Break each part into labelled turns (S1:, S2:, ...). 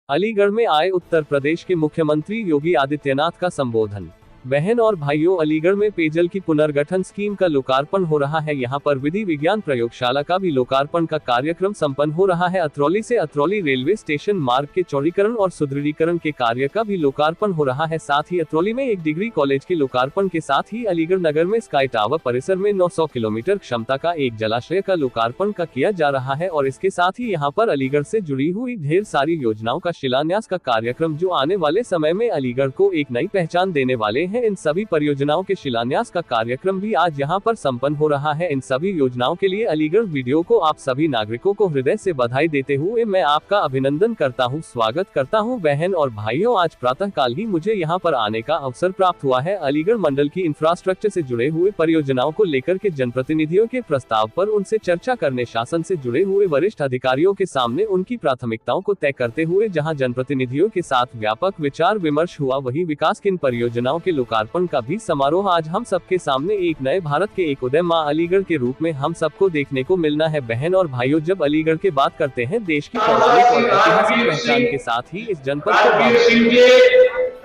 S1: अलीगढ़ में आए उत्तर प्रदेश के मुख्यमंत्री योगी आदित्यनाथ का संबोधन। बहन और भाइयों, अलीगढ़ में पेयजल की पुनर्गठन स्कीम का लोकार्पण हो रहा है। यहां पर विधि विज्ञान प्रयोगशाला का भी लोकार्पण का कार्यक्रम संपन्न हो रहा है। अतरौली से अतरौली रेलवे स्टेशन मार्ग के चौड़ीकरण और सुदृढ़ीकरण के कार्य का भी लोकार्पण हो रहा है। साथ ही अतरौली में एक डिग्री कॉलेज के लोकार्पण के साथ ही अलीगढ़ नगर में स्काई टावर परिसर में 900 किलोमीटर क्षमता का एक जलाशय का लोकार्पण का किया जा रहा है। और इसके साथ ही यहाँ पर अलीगढ़ से जुड़ी हुई ढेर सारी योजनाओं का शिलान्यास का कार्यक्रम, जो आने वाले समय में अलीगढ़ को एक नई पहचान देने वाले हैं। इन सभी परियोजनाओं के शिलान्यास का कार्यक्रम भी आज यहाँ पर संपन्न हो रहा है। इन सभी योजनाओं के लिए अलीगढ़ वीडियो को आप सभी नागरिकों को हृदय से बधाई देते हुए मैं आपका अभिनंदन करता हूँ, स्वागत करता हूँ। बहन और भाइयों, आज प्रातः काल ही मुझे यहाँ पर आने का अवसर प्राप्त हुआ है। अलीगढ़ मंडल की इंफ्रास्ट्रक्चर से जुड़े हुए परियोजनाओं को लेकर के जनप्रतिनिधियों के प्रस्ताव पर उनसे चर्चा करने, शासन से जुड़े हुए वरिष्ठ अधिकारियों के सामने उनकी प्राथमिकताओं को तय करते हुए जहाँ जनप्रतिनिधियों के साथ व्यापक विचार विमर्श हुआ, वही विकास की इन परियोजनाओं के लोकार्पण का भी समारोह आज हम सबके सामने एक नए भारत के एक उदय मां अलीगढ़ के रूप में हम सबको देखने को मिलना है। बहन और भाइयों, जब अलीगढ़ की बात करते हैं देश की पौराणिक और ऐतिहासिक पहचान के साथ ही इस जनपद को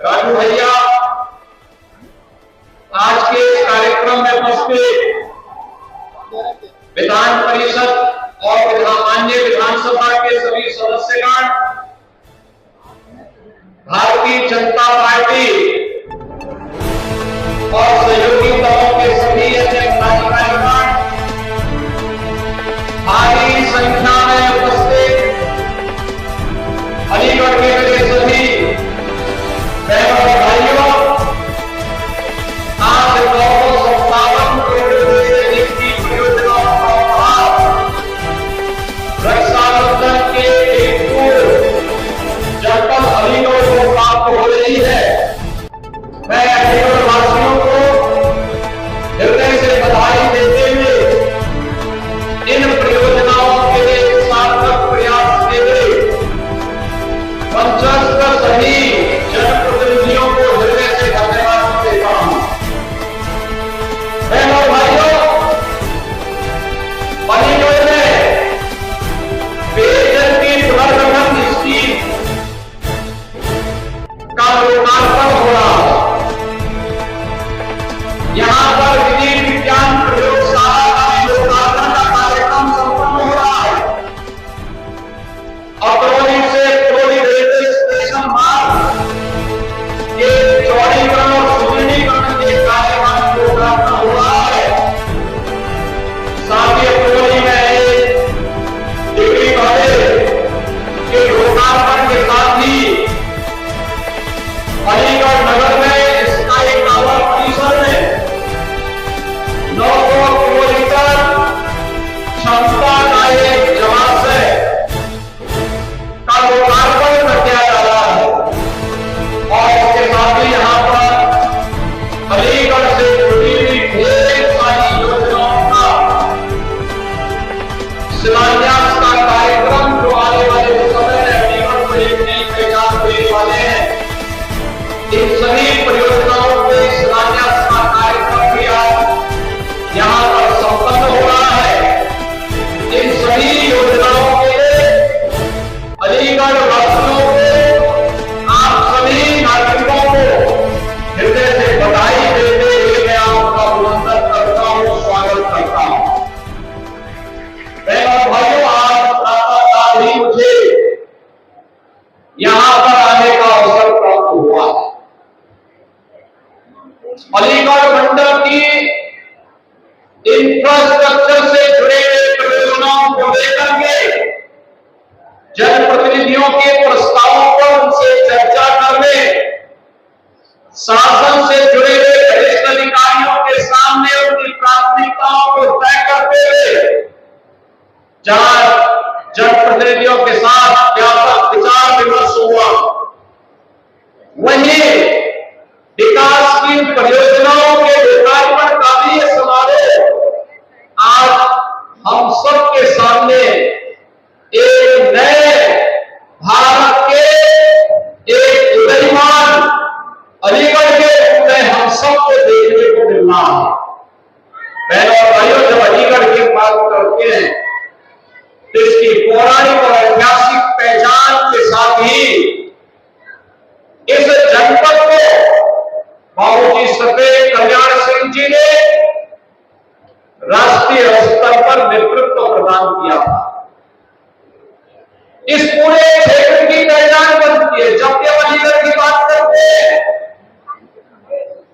S2: राजू भैया आज के कार्यक्रम में उपस्थित विधान परिषद और अन्य विधानसभा के सभी सदस्यगण, भारतीय जनता पार्टी और सहयोगी दलों के सभी अन्य पदाधिकारीगण, भारी संख्या में उपस्थित अलीगढ़ के मेरे सभी बहनों और भाइयों, आज 957 करोड़ रुपए की परियोजनाओं का रक्षाबंधन के जनपद अलीगढ़ को प्राप्त हो रही है। मैं अलीगढ़ वासियों को हृदय से बधाई देते हुए इन परियोजनाओं के लिए सार्थक प्रयास के लिए मंचस्थ सभी जनप्रतिनिधियों को हृदय से धन्यवाद देता हूं। बहनों भाइयों, अलीगढ़ में पेयजल की पुनर्गठन स्कीम का लोकार्पण हो रहा है। यहाँ पर विधि विज्ञान प्रयोगशाला का लोकार्पण का कार्यक्रम संपन्न हो रहा है। अतरौली से अतरौली रेलवे स्टेशन मार्ग के चौड़ीकरण और सुदृढ़ीकरण के कार्य का लोकार्पण हो रहा है। साथ ही अतरौली में एक डिग्री कॉलेज के लोकार्पण के साथ ही अलीगढ़ नगर में स्काई टावर परिसर में 900 किलोमीटर क्षमता का एक जलाशय का लोकार्पण किया जा रहा है। और इसके साथ ही यहाँ पर अलीगढ़ से जुड़ी हुई ढेर सारी योजनाओं का शिलान्यास का कार्यक्रम, जो आने वाले समय में अलीगढ़ को एक नई पहचान देने वाले हैं। इन सभी परियोजनाओं के शिलान्यास का कार्यक्रम भी आज यहाँ पर संपन्न हो रहा है। इन सभी योजनाओं के लिए अलीगढ़ वासियों को, आप सभी नागरिकों को हृदय से बधाई देते हुए मैं आपका अभिनंदन करता हूँ, स्वागत करता हूँ। बहनों भाइयों, आज प्रातःकाल ही मुझे यहाँ पर आने का अवसर प्राप्त हुआ है। अलीगढ़ मंडल की इंफ्रास्ट्रक्चर से जुड़े हुए परियोजनाओं को लेकर के जनप्रतिनिधियों के प्रस्तावों पर उनसे चर्चा करने, शासन से जुड़े हुए वरिष्ठ अधिकारियों के सामने उनकी प्राथमिकताओं को तय करते हुए जहां जनप्रतिनिधियों के साथ व्यापक विचार विमर्श हुआ, राष्ट्रीय स्तर पर नेतृत्व प्रदान किया था। इस पूरे क्षेत्र की पहचान बनती है। जब भी हम अलीगढ़ की बात करते हैं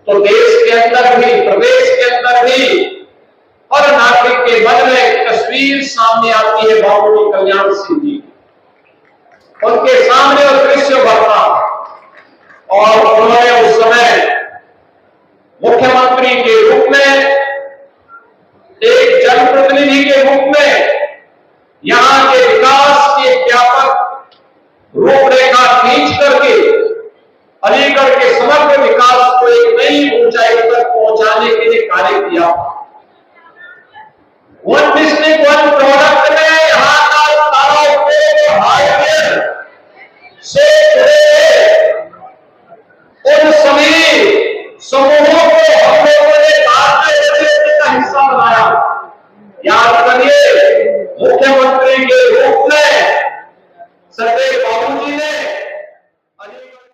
S2: तो देश के अंदर भी, प्रदेश के अंदर भी हर नागरिक के मन में एक तस्वीर सामने आती है बाबू कल्याण सिंह जी। उनके सामने वो दृश्य बढ़ता और उन्होंने उस समय मुख्यमंत्री के रूप में, एक जनप्रतिनिधि के रूप में यहां के विकास की एक व्यापक रूपरेखा खींच करके अलीगढ़ के समग्र विकास को एक नई ऊंचाई तक पहुंचाने के लिए कार्य किया। वन डिस्ट्रिक्ट वन प्रोडक्ट में यहां का सारा उपयोग हाईवे से जुड़े उन सभी समूहों को हम लोगों ने भारतीय जनता का हिस्सा बनाया। याद करिए, मुख्यमंत्री के रूप